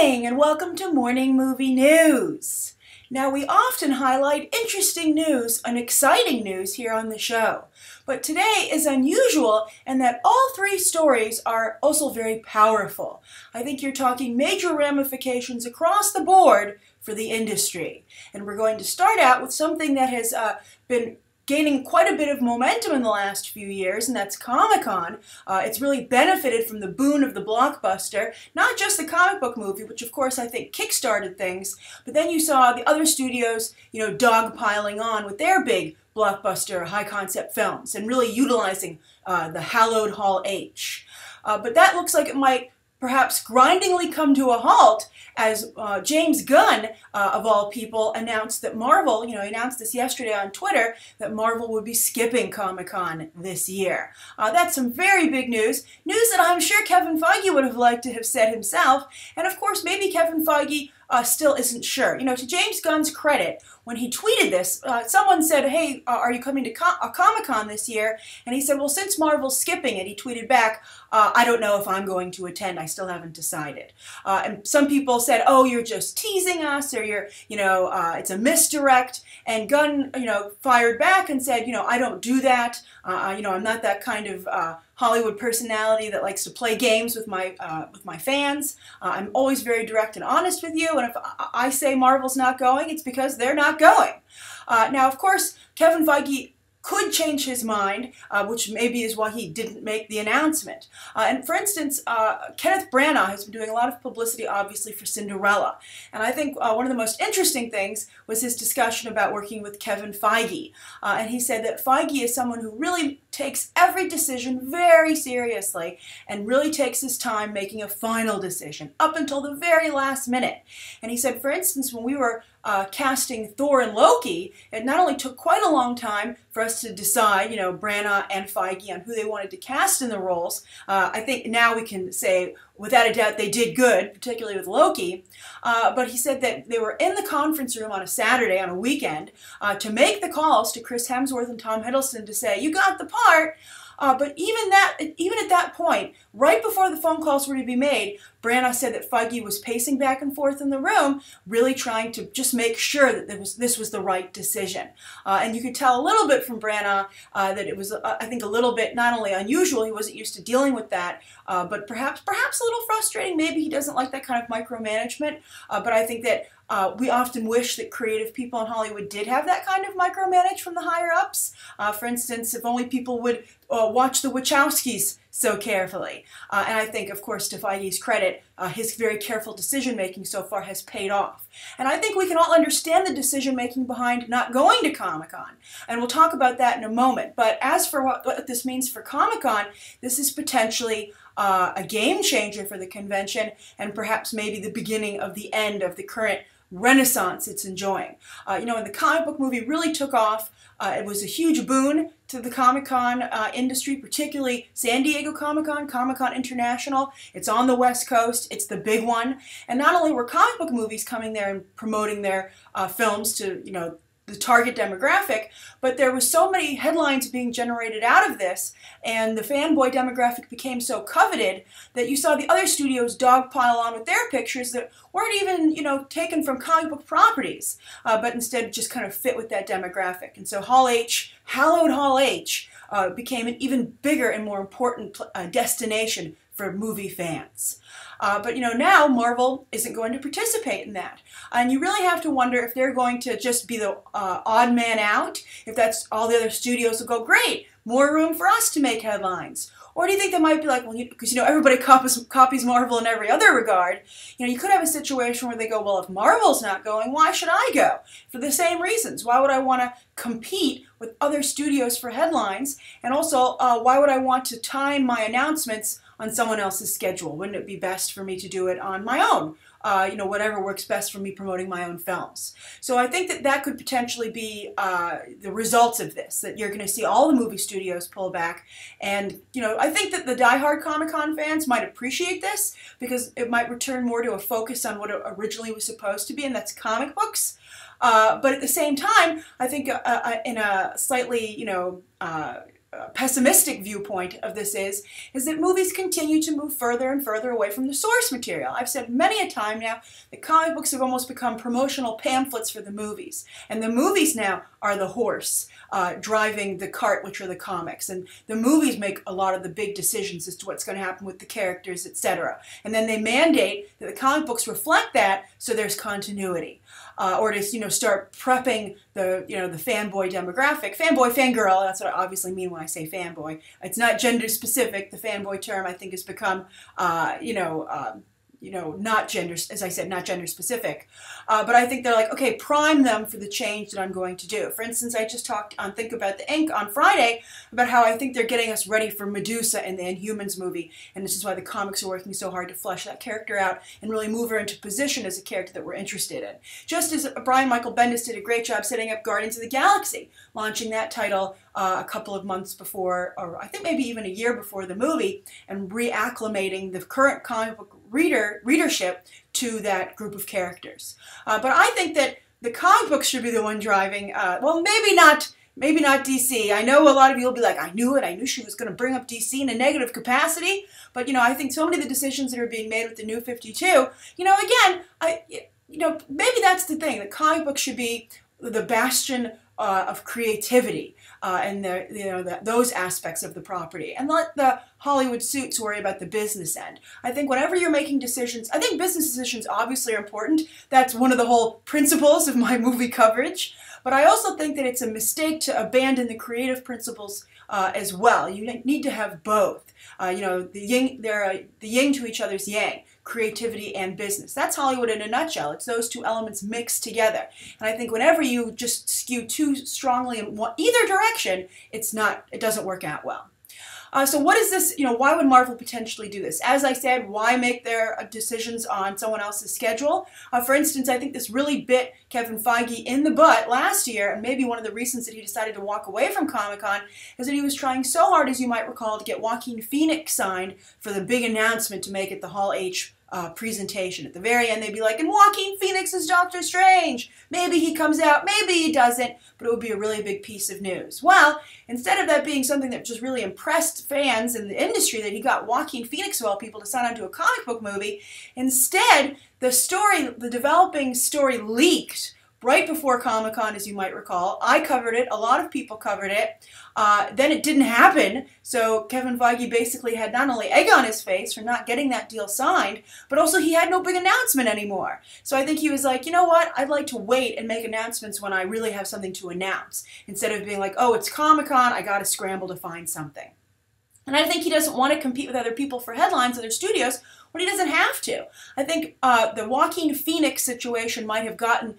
morning and welcome to Morning Movie News. Now we often highlight interesting news and exciting news here on the show, but today is unusual in that all three stories are also very powerful. I think you're talking major ramifications across the board for the industry. And we're going to start out with something that has been gaining quite a bit of momentum in the last few years, and that's Comic-Con. It's really benefited from the boon of the blockbuster, not just the comic book movie, which of course I think kickstarted things, but then you saw the other studios, dogpiling on with their big blockbuster, high-concept films, and really utilizing the hallowed Hall H. But that looks like it might perhaps grindingly come to a halt as James Gunn, of all people, announced that Marvel, he announced this yesterday on Twitter, that Marvel would be skipping Comic-Con this year. That's some very big news that I'm sure Kevin Feige would have liked to have said himself, and of course maybe Kevin Feige still isn't sure. To James Gunn's credit, when he tweeted this, someone said, hey, are you coming to Comic-Con this year? And he said, well, since Marvel's skipping it, he tweeted back, I don't know if I'm going to attend. I still haven't decided. And some people said, oh, you're just teasing us, or you're, it's a misdirect. And Gunn, fired back and said, I don't do that. I'm not that kind of Hollywood personality that likes to play games with my fans. I'm always very direct and honest with you, and if I say Marvel's not going, it's because they're not going. Now, of course, Kevin Feige could change his mind, which maybe is why he didn't make the announcement. And for instance, Kenneth Branagh has been doing a lot of publicity, obviously, for Cinderella. And I think one of the most interesting things was his discussion about working with Kevin Feige. And he said that Feige is someone who really takes every decision very seriously and really takes his time making a final decision up until the very last minute. And he said, for instance, when we were casting Thor and Loki, it not only took quite a long time for us to decide, Branagh and Feige, on who they wanted to cast in the roles. I think now we can say, without a doubt, they did good, particularly with Loki. But he said that they were in the conference room on a Saturday, on a weekend, to make the calls to Chris Hemsworth and Tom Hiddleston to say, you got the part. But even at that point, right before the phone calls were to be made, Branagh said that Feige was pacing back and forth in the room, really trying to just make sure that this was the right decision. And you could tell a little bit from Branagh that it was, I think, a little bit not only unusual, he wasn't used to dealing with that, but perhaps a little frustrating. Maybe he doesn't like that kind of micromanagement. But I think that we often wish that creative people in Hollywood did have that kind of micromanage from the higher-ups. For instance, if only people would watch the Wachowskis so carefully. And I think, of course, to Feige's credit, his very careful decision-making so far has paid off. And I think we can all understand the decision-making behind not going to Comic-Con. And we'll talk about that in a moment. But as for what this means for Comic-Con, this is potentially a game changer for the convention, and perhaps maybe the beginning of the end of the current renaissance it's enjoying. When the comic book movie really took off, it was a huge boon to the Comic-Con industry, particularly San Diego Comic-Con, Comic-Con International. It's on the West Coast. It's the big one. And not only were comic book movies coming there and promoting their films to, the target demographic, but there was so many headlines being generated out of this, and the fanboy demographic became so coveted that you saw the other studios dogpile on with their pictures that weren't even, taken from comic book properties, but instead just kind of fit with that demographic. And so Hall H, hallowed Hall H, became an even bigger and more important destination for movie fans. But now Marvel isn't going to participate in that. And you really have to wonder if they're going to just be the odd man out, if that's all the other studios will go, great, more room for us to make headlines. Or do you think they might be like, well, because everybody copies Marvel in every other regard. You could have a situation where they go, well, if Marvel's not going, why should I go? For the same reasons. Why would I want to compete with other studios for headlines? And also, why would I want to time my announcements on someone else's schedule? Wouldn't it be best for me to do it on my own? Whatever works best for me promoting my own films. So I think that could potentially be the results of this, that you're going to see all the movie studios pull back. And, I think that the diehard Comic-Con fans might appreciate this because it might return more to a focus on what it originally was supposed to be, and that's comic books. But at the same time, I think in a slightly, pessimistic viewpoint of this is that movies continue to move further and further away from the source material. I've said many a time now that comic books have almost become promotional pamphlets for the movies. And the movies now are the horse driving the cart, which are the comics. And the movies make a lot of the big decisions as to what's going to happen with the characters, etc. And then they mandate that the comic books reflect that, so there's continuity. Or to start prepping the the fanboy demographic, fanboy, fangirl. That's what I obviously mean when I say fanboy. It's not gender specific. The fanboy term I think has become not gender, as I said, not gender specific. But I think they're like, okay, prime them for the change that I'm going to do. For instance, I just talked on Think About the Ink on Friday about how I think they're getting us ready for Medusa in the Inhumans movie. And this is why the comics are working so hard to flesh that character out and really move her into position as a character that we're interested in. Just as Brian Michael Bendis did a great job setting up Guardians of the Galaxy, launching that title a couple of months before, or I think maybe even a year before the movie, and reacclimating the current comic book readership to that group of characters. But I think that the comic books should be the one driving, well, maybe not DC. I know a lot of you will be like, I knew it. I knew she was going to bring up DC in a negative capacity. But, I think so many of the decisions that are being made with the New 52, again, maybe that's the thing. The comic book should be the bastion of creativity and those aspects of the property, and let the Hollywood suits worry about the business end. I think whenever you're making decisions, I think business decisions obviously are important. That's one of the whole principles of my movie coverage. But I also think that it's a mistake to abandon the creative principles as well. You need to have both. The yin, they're the yin to each other's yang. Creativity and business. That's Hollywood in a nutshell. It's those two elements mixed together. And I think whenever you just skew too strongly in either direction, it doesn't work out well. So what is this, why would Marvel potentially do this? As I said, why make their decisions on someone else's schedule? For instance, I think this really bit Kevin Feige in the butt last year, and maybe one of the reasons that he decided to walk away from Comic-Con is that he was trying so hard, as you might recall, to get Joaquin Phoenix signed for the big announcement to make at the Hall H presentation. At the very end, they'd be like, and Joaquin Phoenix is Doctor Strange. Maybe he comes out, maybe he doesn't, but it would be a really big piece of news. Well, instead of that being something that just really impressed fans in the industry, that he got Joaquin Phoenix of all people to sign on to a comic book movie, instead, the developing story leaked right before Comic-Con, as you might recall. I covered it. A lot of people covered it. Then it didn't happen. So Kevin Feige basically had not only egg on his face for not getting that deal signed, but also he had no big announcement anymore. So I think he was like, you know what? I'd like to wait and make announcements when I really have something to announce, instead of being like, oh, it's Comic-Con, I got to scramble to find something. And I think he doesn't want to compete with other people for headlines, other studios, when he doesn't have to. I think the Joaquin Phoenix situation might have gotten,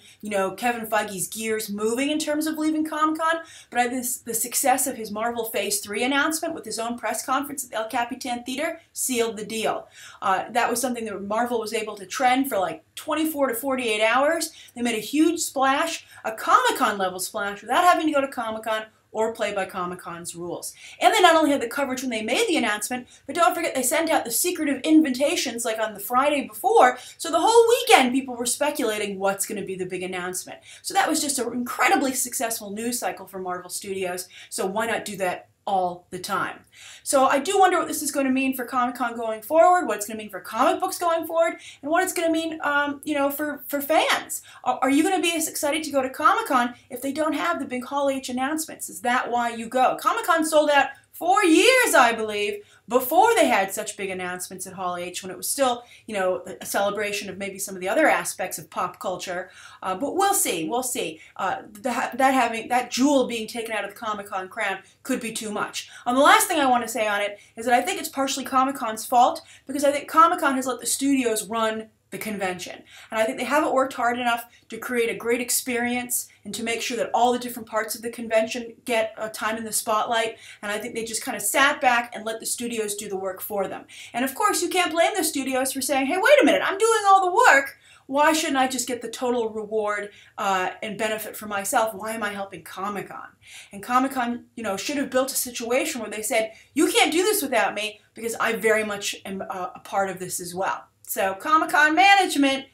Kevin Feige's gears moving in terms of leaving Comic-Con, but I think the success of his Marvel Phase 3 announcement with his own press conference at the El Capitan Theater sealed the deal. That was something that Marvel was able to trend for like 24 to 48 hours. They made a huge splash, a Comic-Con level splash, without having to go to Comic-Con or play by Comic-Con's rules. And they not only had the coverage when they made the announcement, but don't forget they sent out the secretive invitations like on the Friday before, so the whole weekend people were speculating what's going to be the big announcement. So that was just an incredibly successful news cycle for Marvel Studios, so why not do that all the time? So I do wonder what this is going to mean for Comic-Con going forward, what it's going to mean for comic books going forward, and what it's going to mean, for fans. Are you going to be as excited to go to Comic-Con if they don't have the big Hall H announcements? Is that why you go? Comic-Con sold out 4 years, I believe, before they had such big announcements at Hall H, when it was still, a celebration of maybe some of the other aspects of pop culture. But we'll see. We'll see. That jewel being taken out of the Comic-Con crown could be too much. The last thing I want to say on it is that I think it's partially Comic-Con's fault, because I think Comic-Con has let the studios run the convention. And I think they haven't worked hard enough to create a great experience and to make sure that all the different parts of the convention get time in the spotlight. And I think they just kind of sat back and let the studios do the work for them. And of course, you can't blame the studios for saying, hey, wait a minute, I'm doing all the work. Why shouldn't I just get the total reward and benefit for myself? Why am I helping Comic-Con? And Comic-Con, should have built a situation where they said, you can't do this without me, because I very much am a part of this as well. So Comic-Con management,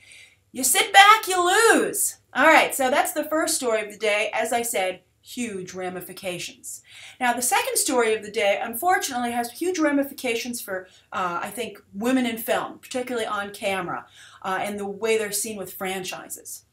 you sit back, you lose. All right, so that's the first story of the day. As I said, huge ramifications. Now, the second story of the day, unfortunately, has huge ramifications for, I think, women in film, particularly on camera, and the way they're seen with franchises.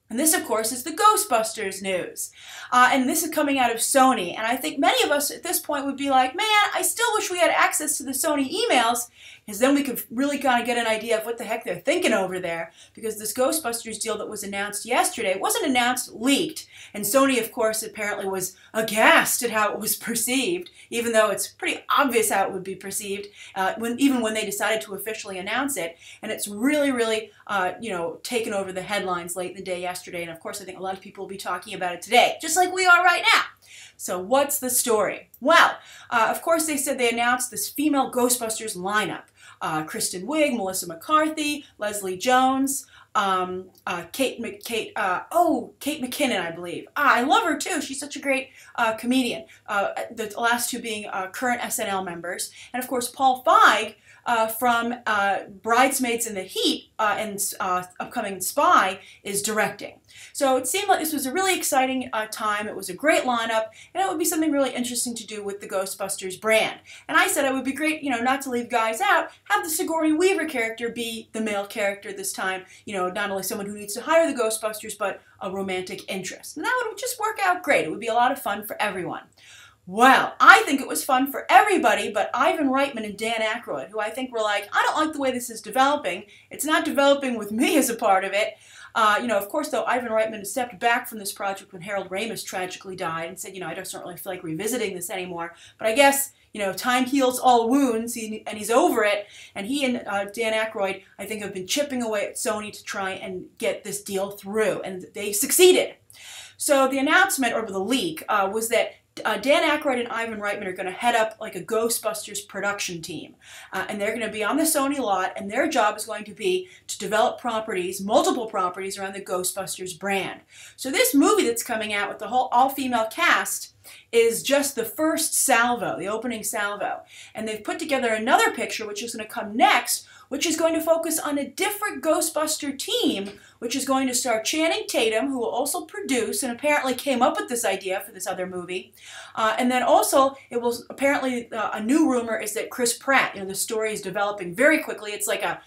And this, of course, is the Ghostbusters news. And this is coming out of Sony. And I think many of us at this point would be like, man, I still wish we had access to the Sony emails, because then we could really kind of get an idea of what the heck they're thinking over there. Because this Ghostbusters deal that was announced yesterday wasn't announced, leaked. And Sony, of course, apparently was aghast at how it was perceived, even though it's pretty obvious how it would be perceived, even when they decided to officially announce it. And it's really, really, taken over the headlines late in the day yesterday. And of course, I think a lot of people will be talking about it today, just like we are right now. So what's the story? Well, of course, they said they announced this female Ghostbusters lineup. Kristen Wiig, Melissa McCarthy, Leslie Jones, Kate McKinnon, I believe. I love her too. She's such a great comedian. The last two being current SNL members. And of course, Paul Feige from Bridesmaids in the Heat and upcoming Spy is directing. So it seemed like this was a really exciting time. It was a great lineup, and it would be something really interesting to do with the Ghostbusters brand. And I said it would be great, not to leave guys out, have the Sigourney Weaver character be the male character this time, not only someone who needs to hire the Ghostbusters, but a romantic interest. And that would just work out great. It would be a lot of fun for everyone. Well, I think it was fun for everybody but Ivan Reitman and Dan Aykroyd, who I think were like, I don't like the way this is developing. It's not developing with me as a part of it. Of course, though, Ivan Reitman stepped back from this project when Harold Ramis tragically died and said, I just don't really feel like revisiting this anymore. But I guess, time heals all wounds, and he's over it. And he and Dan Aykroyd, I think, have been chipping away at Sony to try and get this deal through, and they succeeded. So the announcement, or the leak, was that Dan Aykroyd and Ivan Reitman are going to head up like a Ghostbusters production team. And they're going to be on the Sony lot, and their job is going to be to develop properties, multiple properties around the Ghostbusters brand. So this movie that's coming out with the whole all-female cast is just the first salvo, the opening salvo. And they've put together another picture, which is going to come next, which is going to focus on a different Ghostbuster team, which is going to star Channing Tatum, who will also produce and apparently came up with this idea for this other movie. And then also, it will apparently, a new rumor is that Chris Pratt, the story is developing very quickly. It's like a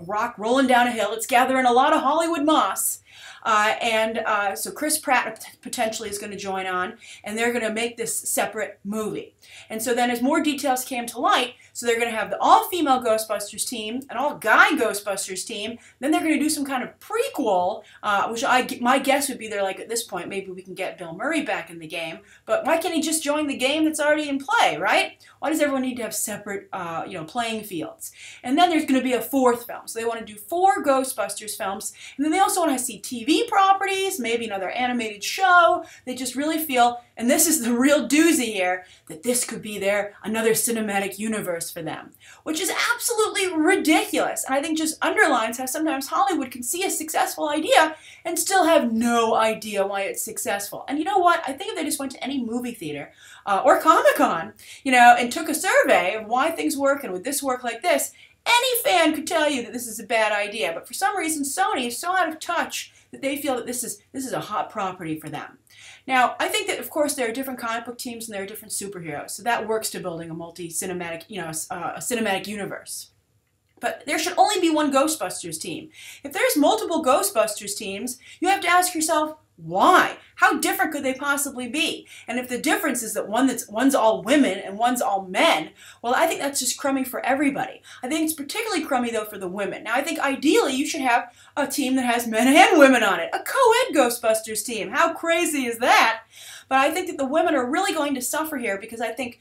rock rolling down a hill. It's gathering a lot of Hollywood moss. So Chris Pratt potentially is going to join on, and they're going to make this separate movie. And so then as more details came to light, so they're going to have the all-female Ghostbusters team, an all-guy Ghostbusters team, then they're going to do some kind of prequel, which my guess would be they're like, at this point, maybe we can get Bill Murray back in the game, but why can't he just join the game that's already in play, right? Why does everyone need to have separate, playing fields? And then there's going to be a fourth film. So they want to do 4 Ghostbusters films, and then they also want to see TV properties, maybe another animated show. They just really feel, and this is the real doozy here, that this could be another cinematic universe for them, which is absolutely ridiculous. And I think just underlines how sometimes Hollywood can see a successful idea and still have no idea why it's successful. And you know what? I think if they just went to any movie theater or Comic-Con, and took a survey of why things work and would this work like this, any fan could tell you that this is a bad idea. But for some reason, Sony is so out of touch that they feel that this is a hot property for them. Now, I think that, of course, there are different comic book teams and there are different superheroes, so that works to building a multi-cinematic, a cinematic universe. But there should only be one Ghostbusters team. If there's multiple Ghostbusters teams, you have to ask yourself, why? How different could they possibly be? And if the difference is that one's all women and one's all men, well, I think that's just crummy for everybody. I think it's particularly crummy, though, for the women. Now, I think ideally you should have a team that has men and women on it. A co-ed Ghostbusters team. How crazy is that? But I think that the women are really going to suffer here because I think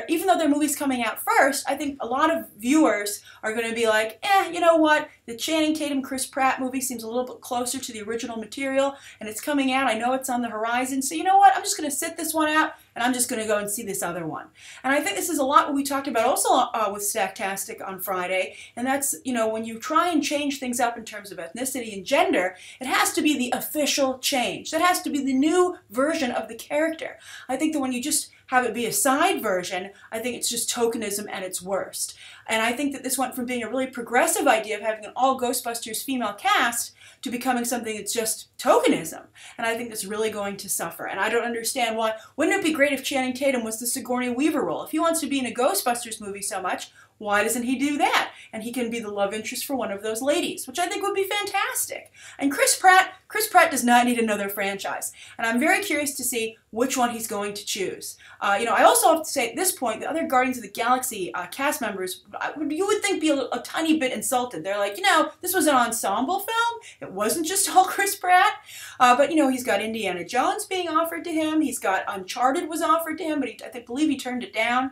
even though their movie's coming out first, I think a lot of viewers are going to be like, you know what? The Channing Tatum, Chris Pratt movie seems a little bit closer to the original material, and it's coming out. I know it's on the horizon, so you know what? I'm just going to sit this one out, and I'm just going to go and see this other one. And I think this is a lot what we talked about also with Stacktastic on Friday, and that's, when you try and change things up in terms of ethnicity and gender, it has to be the official change. That has to be the new version of the character. I think that when you just have it be a side version, I think it's just tokenism at its worst. And I think that this went from being a really progressive idea of having an all Ghostbusters female cast to becoming something that's just tokenism. And I think that's really going to suffer. And I don't understand why. Wouldn't it be great if Channing Tatum was the Sigourney Weaver role? If he wants to be in a Ghostbusters movie so much, why doesn't he do that? And he can be the love interest for one of those ladies, which I think would be fantastic. And Chris Pratt does not need another franchise. And I'm very curious to see which one he's going to choose. I also have to say at this point, the other Guardians of the Galaxy cast members, you would think be a tiny bit insulted. They're like, this was an ensemble film. It wasn't just all Chris Pratt. But he's got Indiana Jones being offered to him. He's got Uncharted was offered to him, but I believe he turned it down.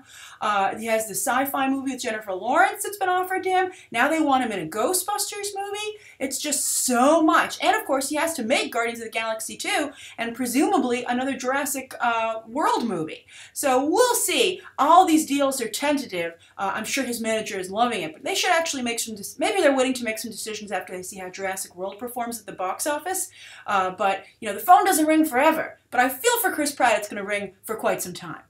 He has the sci-fi movie with Jennifer Lawrence that's been offered to him. Now they want him in a Ghostbusters movie. It's just so much. And of course, he has to make Guardians of the Galaxy 2 and presumably another Jurassic World movie. So we'll see. All these deals are tentative. I'm sure his manager is loving it, but they should actually make maybe they're waiting to make some decisions after they see how Jurassic World performs at the box office. But the phone doesn't ring forever. But I feel for Chris Pratt it's going to ring for quite some time.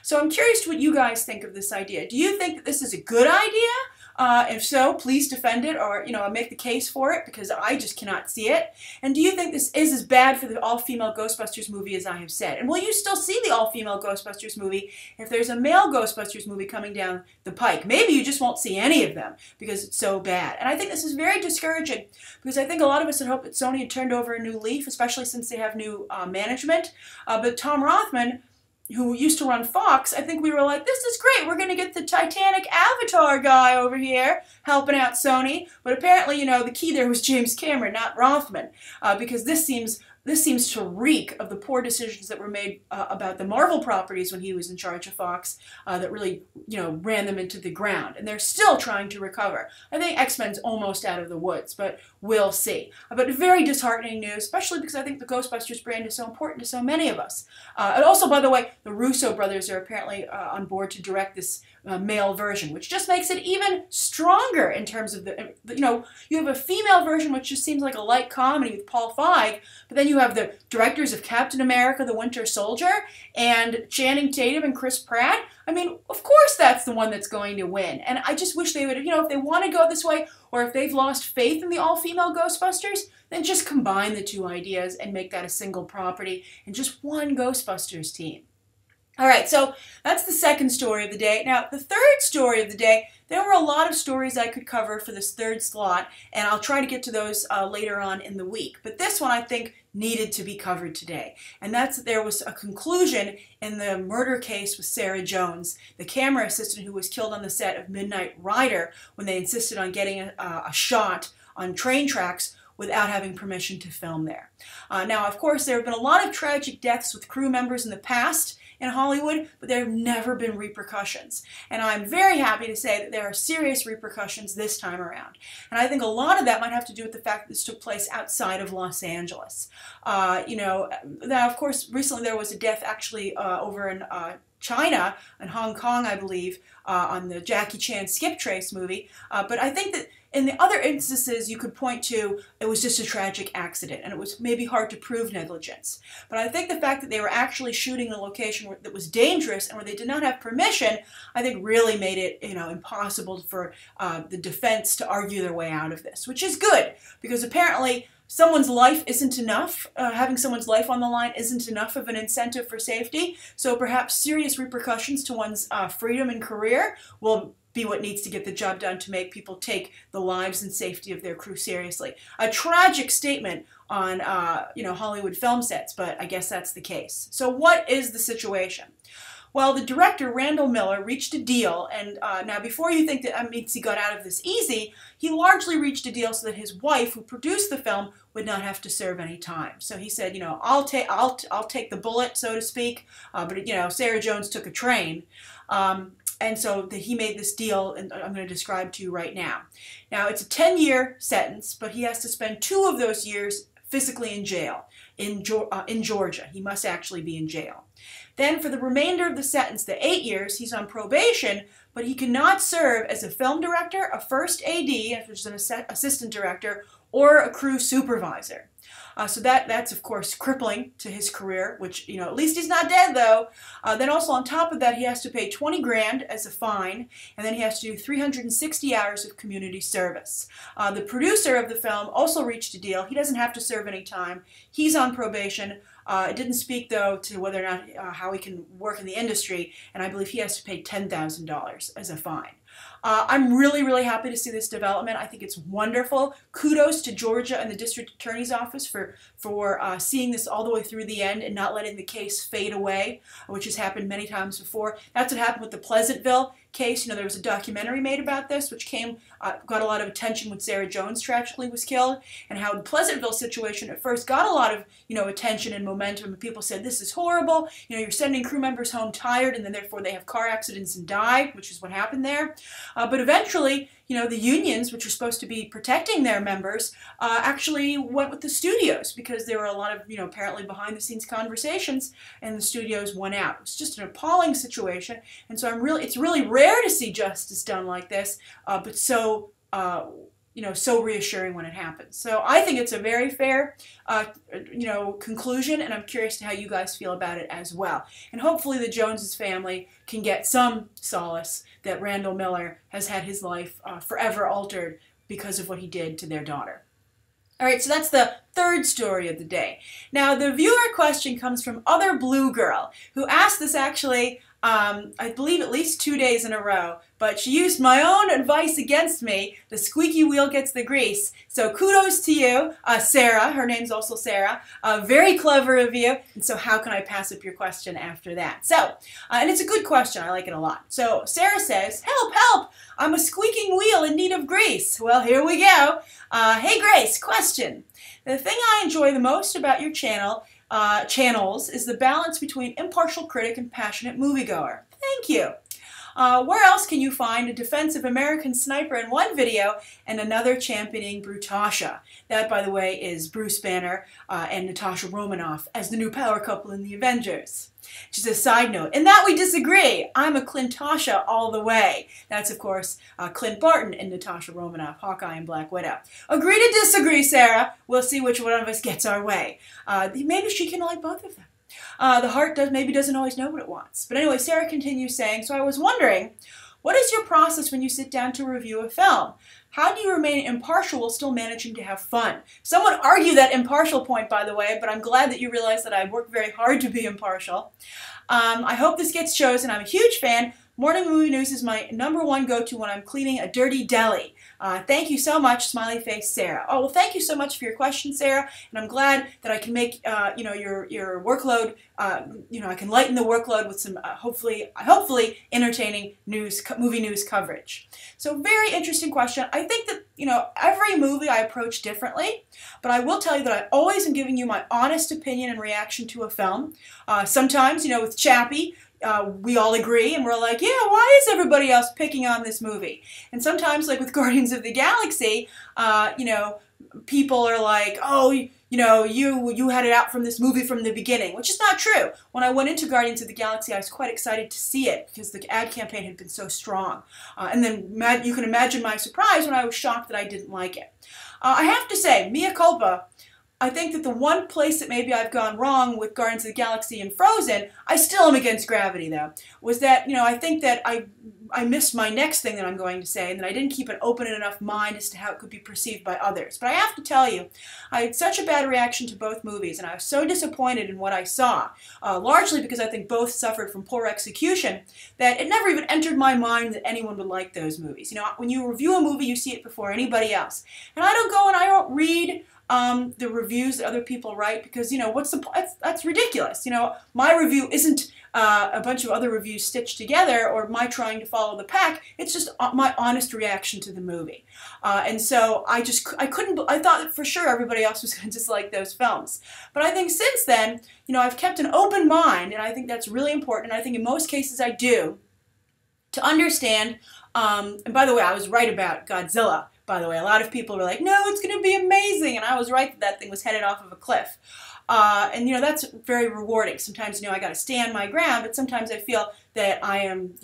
So I'm curious what you guys think of this idea. Do you think that this is a good idea? If so, please defend it or, make the case for it because I just cannot see it. And do you think this is as bad for the all-female Ghostbusters movie as I have said? And will you still see the all-female Ghostbusters movie if there's a male Ghostbusters movie coming down the pike? Maybe you just won't see any of them because it's so bad. And I think this is very discouraging because I think a lot of us had hoped that Sony had turned over a new leaf, especially since they have new management. But Tom Rothman, who used to run Fox, I think we were like, this is great. We're going to get the Titanic Avatar guy over here helping out Sony. But apparently, the key there was James Cameron, not Rothman, because this seems to reek of the poor decisions that were made about the Marvel properties when he was in charge of Fox that really, ran them into the ground. And they're still trying to recover. I think X-Men's almost out of the woods, but we'll see. But very disheartening news, especially because I think the Ghostbusters brand is so important to so many of us. And also, by the way, the Russo brothers are apparently on board to direct this male version, which just makes it even stronger in terms of you have a female version which just seems like a light comedy with Paul Feige, but then you have the directors of Captain America, the Winter Soldier, and Channing Tatum and Chris Pratt. I mean, of course that's the one that's going to win. And I just wish they would, if they want to go this way, or if they've lost faith in the all-female Ghostbusters, then just combine the two ideas and make that a single property and just one Ghostbusters team. All right, so that's the second story of the day. Now, the third story of the day, there were a lot of stories I could cover for this third slot, and I'll try to get to those later on in the week. But this one, I think, needed to be covered today. And that's that there was a conclusion in the murder case with Sarah Jones, the camera assistant who was killed on the set of Midnight Rider when they insisted on getting a shot on train tracks without having permission to film there. Now, of course, there have been a lot of tragic deaths with crew members in the past in Hollywood, but there have never been repercussions. And I'm very happy to say that there are serious repercussions this time around. And I think a lot of that might have to do with the fact that this took place outside of Los Angeles. Now, of course, recently there was a death actually over in China, in Hong Kong, I believe, on the Jackie Chan Skip Trace movie. But I think that in the other instances you could point to, it was just a tragic accident, and it was maybe hard to prove negligence. But I think the fact that they were actually shooting a location that was dangerous and where they did not have permission, I think really made it, impossible for the defense to argue their way out of this, which is good, because apparently someone's life isn't enough. Having someone's life on the line isn't enough of an incentive for safety. So perhaps serious repercussions to one's freedom and career will be what needs to get the job done to make people take the lives and safety of their crew seriously. A tragic statement on Hollywood film sets, but I guess that's the case. So what is the situation? Well, the director, Randall Miller, reached a deal, and now before you think that he got out of this easy, he largely reached a deal so that his wife, who produced the film, would not have to serve any time. So he said, I'll take the bullet, so to speak, but Sarah Jones took a train. And so he made this deal, and I'm going to describe to you right now. Now, it's a 10-year sentence, but he has to spend 2 of those years physically in jail in Georgia. He must actually be in jail. Then for the remainder of the sentence, the 8 years, he's on probation, but he cannot serve as a film director, a first AD, which is an assistant director, or a crew supervisor. So that's, of course, crippling to his career, which, at least he's not dead, though. Then also on top of that, he has to pay 20 grand as a fine, and then he has to do 360 hours of community service. The producer of the film also reached a deal. He doesn't have to serve any time. He's on probation. It didn't speak, though, to whether or not how he can work in the industry, and I believe he has to pay $10,000 as a fine. I'm really, really happy to see this development. I think it's wonderful. Kudos to Georgia and the District Attorney's Office for seeing this all the way through the end and not letting the case fade away, which has happened many times before. That's what happened with the Pleasantville case. There was a documentary made about this, which got a lot of attention when Sarah Jones tragically was killed, and how the Pleasantville situation at first got a lot of, attention and momentum, and people said, this is horrible, you're sending crew members home tired, and then therefore they have car accidents and die, which is what happened there. But eventually, the unions, which are supposed to be protecting their members, actually went with the studios because there were a lot of, apparently behind-the-scenes conversations, and the studios won out. It was just an appalling situation, and so it's really rare to see justice done like this, but so so reassuring when it happens. So I think it's a very fair, conclusion, and I'm curious to how you guys feel about it as well. And hopefully the Joneses family can get some solace that Randall Miller has had his life forever altered because of what he did to their daughter. All right, so that's the third story of the day. Now, the viewer question comes from Other Blue Girl, who asked this actually, I believe at least 2 days in a row, but she used my own advice against me. The squeaky wheel gets the grease. So kudos to you, Sarah. Her name's also Sarah. Very clever of you. And so how can I pass up your question after that? So, and it's a good question. I like it a lot. So Sarah says, help, help. I'm a squeaking wheel in need of grease. Well, here we go. Hey, Grace, question. The thing I enjoy the most about your channels is the balance between impartial critic and passionate moviegoer. Thank you. Where else can you find a defensive American sniper in one video and another championing Brutasha? That, by the way, is Bruce Banner and Natasha Romanoff as the new power couple in the Avengers. Just a side note. In that we disagree. I'm a Clintasha all the way. That's, of course, Clint Barton and Natasha Romanoff, Hawkeye and Black Widow. Agree to disagree, Sarah. We'll see which one of us gets our way. Maybe she can like both of them. The heart maybe doesn't always know what it wants. But anyway, Sarah continues saying, so I was wondering, what is your process when you sit down to review a film? How do you remain impartial while still managing to have fun? Some would argue that impartial point, by the way, but I'm glad that you realize that I work very hard to be impartial. I hope this gets chosen. I'm a huge fan. Morning Movie News is my #1 go-to when I'm cleaning a dirty deli. Thank you so much, smiley face Sarah. Oh, well, thank you so much for your question, Sarah, and I'm glad that I can make your workload. I can lighten the workload with some hopefully entertaining movie news coverage. So, very interesting question. I think that every movie I approach differently, but I will tell you that I always am giving you my honest opinion and reaction to a film. Sometimes, with Chappie, we all agree and we're like, yeah, why is everybody else picking on this movie? And sometimes, like with Guardians of the Galaxy, people are like, oh, you had it out from this movie from the beginning, which is not true. When I went into Guardians of the Galaxy, I was quite excited to see it because the ad campaign had been so strong. And then you can imagine my surprise when I was shocked that I didn't like it. I have to say, mea culpa, I think that the one place that maybe I've gone wrong with Guardians of the Galaxy and Frozen, I still am against gravity though, was that, I think that I missed my next thing that I'm going to say, and that I didn't keep an open enough mind as to how it could be perceived by others. But I have to tell you, I had such a bad reaction to both movies, and I was so disappointed in what I saw, largely because I think both suffered from poor execution, that it never even entered my mind that anyone would like those movies. When you review a movie, you see it before anybody else. And I don't go and I don't read the reviews that other people write because, what's the point? That's ridiculous. My review isn't a bunch of other reviews stitched together or my trying to follow the pack. It's just my honest reaction to the movie. And so I thought that for sure everybody else was going to dislike those films. But I think since then, I've kept an open mind, and I think that's really important. And I think in most cases I do, to understand, and by the way, I was right about Godzilla. By the way, a lot of people were like, no, it's going to be amazing. And I was right that that thing was headed off of a cliff. And, that's very rewarding. Sometimes, I got to stand my ground, but sometimes I feel that I am,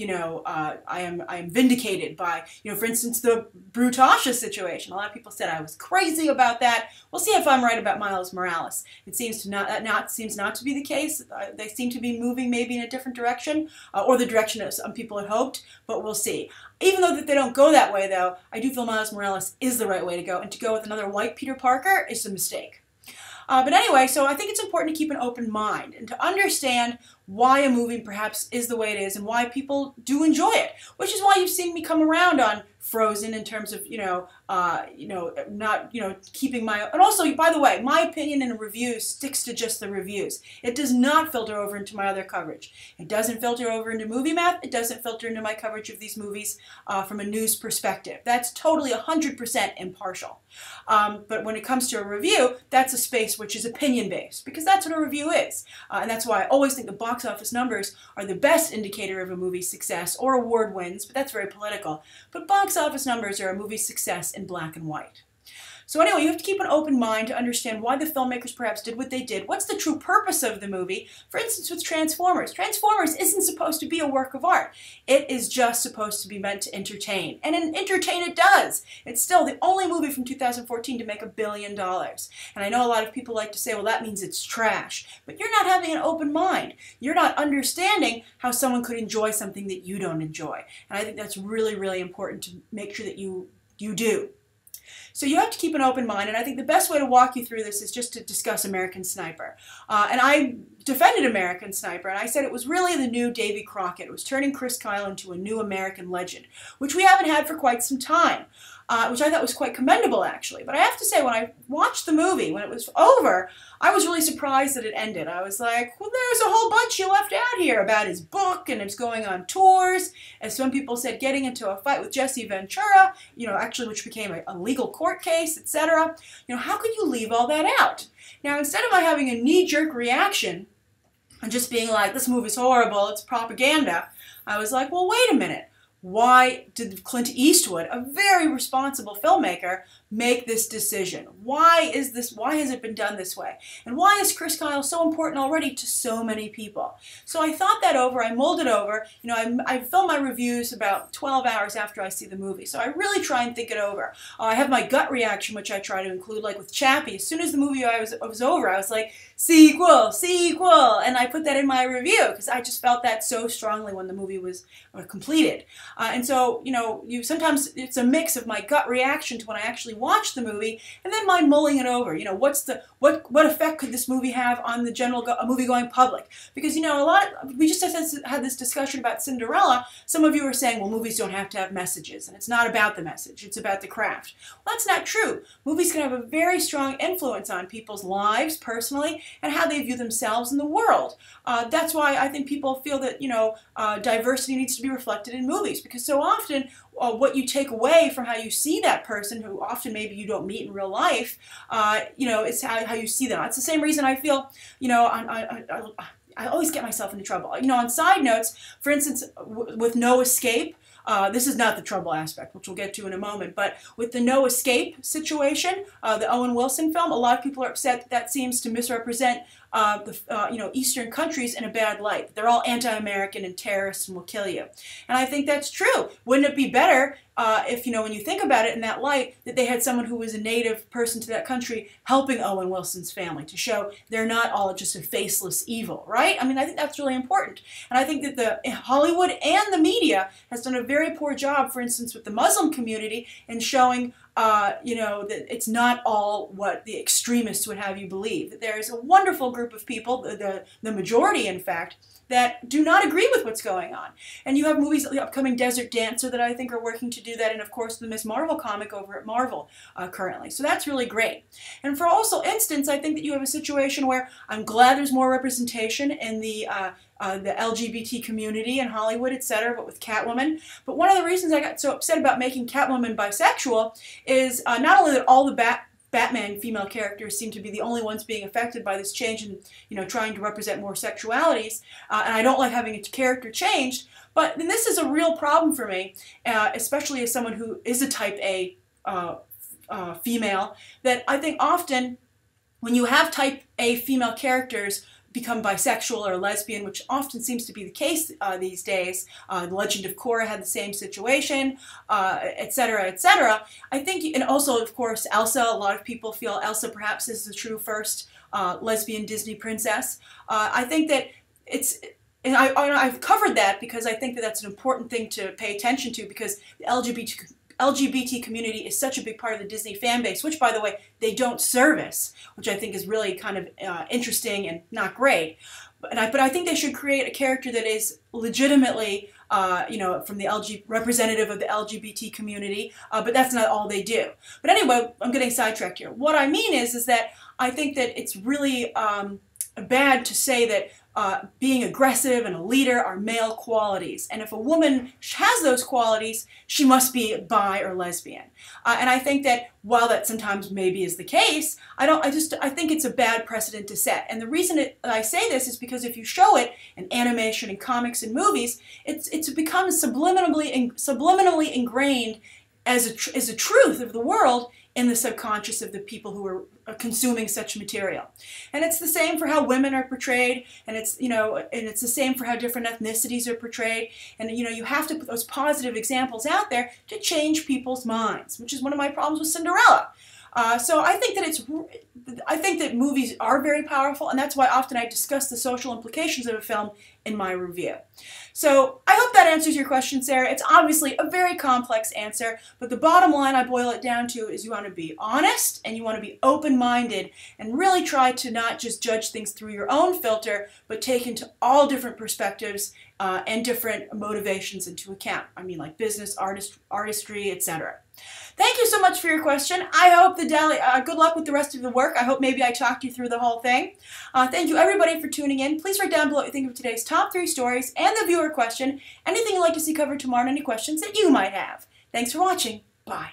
I am vindicated by, for instance, the Brutasha situation. A lot of people said I was crazy about that. We'll see if I'm right about Miles Morales. It seems seems not to be the case. They seem to be moving maybe in a different direction, or the direction that some people had hoped, but we'll see. Even though that they don't go that way, though, I do feel Miles Morales is the right way to go, and to go with another white Peter Parker is a mistake. But anyway, so I think it's important to keep an open mind and to understand why a movie perhaps is the way it is and why people do enjoy it, which is why you've seen me come around on Frozen in terms of, not, keeping my, and also, by the way, my opinion in a review sticks to just the reviews. It does not filter over into my other coverage. It doesn't filter over into Movie Math. It doesn't filter into my coverage of these movies from a news perspective. That's totally 100% impartial. But when it comes to a review, that's a space which is opinion-based, because that's what a review is. And that's why I always think the box office numbers are the best indicator of a movie's success, or award wins, but that's very political. But box office numbers are a movie's success in black and white. So anyway, you have to keep an open mind to understand why the filmmakers perhaps did what they did. What's the true purpose of the movie? For instance, with Transformers. Transformers isn't supposed to be a work of art. It is just supposed to be meant to entertain. And entertain it does. It's still the only movie from 2014 to make $1 billion. And I know a lot of people like to say, well, that means it's trash. But you're not having an open mind. You're not understanding how someone could enjoy something that you don't enjoy. And I think that's really, really important to make sure that you do. So you have to keep an open mind, and I think the best way to walk you through this is just to discuss American Sniper. And I defended American Sniper, and I said it was really the new Davy Crockett. It was turning Chris Kyle into a new American legend, which we haven't had for quite some time, which I thought was quite commendable, actually. But I have to say, when I watched the movie, when it was over, I was really surprised that it ended. I was like, well, there's a whole bunch you left out here about his book, and it's going on tours, as some people said, getting into a fight with Jesse Ventura, actually, which became a legal court case, etc. How could you leave all that out? Now, instead of my having a knee-jerk reaction and just being like, this movie's horrible, it's propaganda, I was like, well, wait a minute. Why did Clint Eastwood, a very responsible filmmaker, make this decision? Why has it been done this way? And why is Chris Kyle so important already to so many people? So I thought that over, I mulled it over. I film my reviews about 12 hours after I see the movie. So I really try and think it over. I have my gut reaction, which I try to include, like with Chappie. As soon as the movie was over, I was like, sequel, sequel. And I put that in my review because I just felt that so strongly when the movie was completed. And so, sometimes it's a mix of my gut reaction to when I actually watch the movie, and then my mulling it over. What effect could this movie have on the general movie-going public? Because, we just had this discussion about Cinderella. Some of you are saying, well, movies don't have to have messages, and it's not about the message, it's about the craft. Well, that's not true. Movies can have a very strong influence on people's lives, personally, and how they view themselves in the world. That's why I think people feel that, diversity needs to be reflected in movies, because so often what you take away from how you see that person, who often maybe you don't meet in real life, is how you see them. It's the same reason I feel, I always get myself into trouble. On side notes, for instance, with No Escape, this is not the trouble aspect, which we'll get to in a moment, but with the No Escape situation, the Owen Wilson film, a lot of people are upset that seems to misrepresent Eastern countries in a bad light. They're all anti-American and terrorists and will kill you. And I think that's true. Wouldn't it be better if, when you think about it in that light, that they had someone who was a native person to that country helping Owen Wilson's family to show they're not all just a faceless evil, right? I mean, I think that's really important. And I think that the Hollywood and the media has done a very poor job, for instance, with the Muslim community in showing that it's not all what the extremists would have you believe. That there is a wonderful group of people, the majority, in fact, that do not agree with what's going on. And you have movies, the upcoming Desert Dancer, that I think are working to do that, and of course the Ms. Marvel comic over at Marvel currently. So that's really great. And for also instance, I think that you have a situation where I'm glad there's more representation in the LGBT community in Hollywood, etc., but with Catwoman. But one of the reasons I got so upset about making Catwoman bisexual is not only that all the Batman female characters seem to be the only ones being affected by this change and, trying to represent more sexualities, and I don't like having a character changed, but then this is a real problem for me, especially as someone who is a type A female, that I think often when you have type A female characters become bisexual or lesbian, which often seems to be the case these days. The Legend of Korra had the same situation, etc., etc. I think, and also, of course, Elsa. A lot of people feel Elsa perhaps is the true first lesbian Disney princess. I think that it's, and I've covered that because I think that that's an important thing to pay attention to, because the LGBT community is such a big part of the Disney fan base, which, by the way, they don't service, which I think is really kind of interesting and not great. But I think they should create a character that is legitimately, from the representative of the LGBT community, but that's not all they do. But anyway, I'm getting sidetracked here. What I mean is that I think that it's really bad to say that being aggressive and a leader are male qualities. And if a woman has those qualities, she must be bi or lesbian. And I think that while that sometimes maybe is the case, I think it's a bad precedent to set. And the reason I say this is because if you show it in animation and comics and movies, it's become subliminally ingrained as a truth of the world in the subconscious of the people who are consuming such material. And it's the same for how women are portrayed, and it's the same for how different ethnicities are portrayed. And you have to put those positive examples out there to change people's minds, which is one of my problems with Cinderella. So I think that movies are very powerful, and that's why often I discuss the social implications of a film in my review. So I hope that answers your question, Sarah. It's obviously a very complex answer, but the bottom line I boil it down to is you want to be honest and you want to be open-minded and really try to not just judge things through your own filter, but take into all different perspectives and different motivations into account. I mean, like business, artistry, etc. Thank you so much for your question. I hope good luck with the rest of the work. I hope maybe I talked you through the whole thing. Thank you everybody for tuning in. Please write down below what you think of today's top 3 stories and the viewer question, anything you'd like to see covered tomorrow, and any questions that you might have. Thanks for watching. Bye.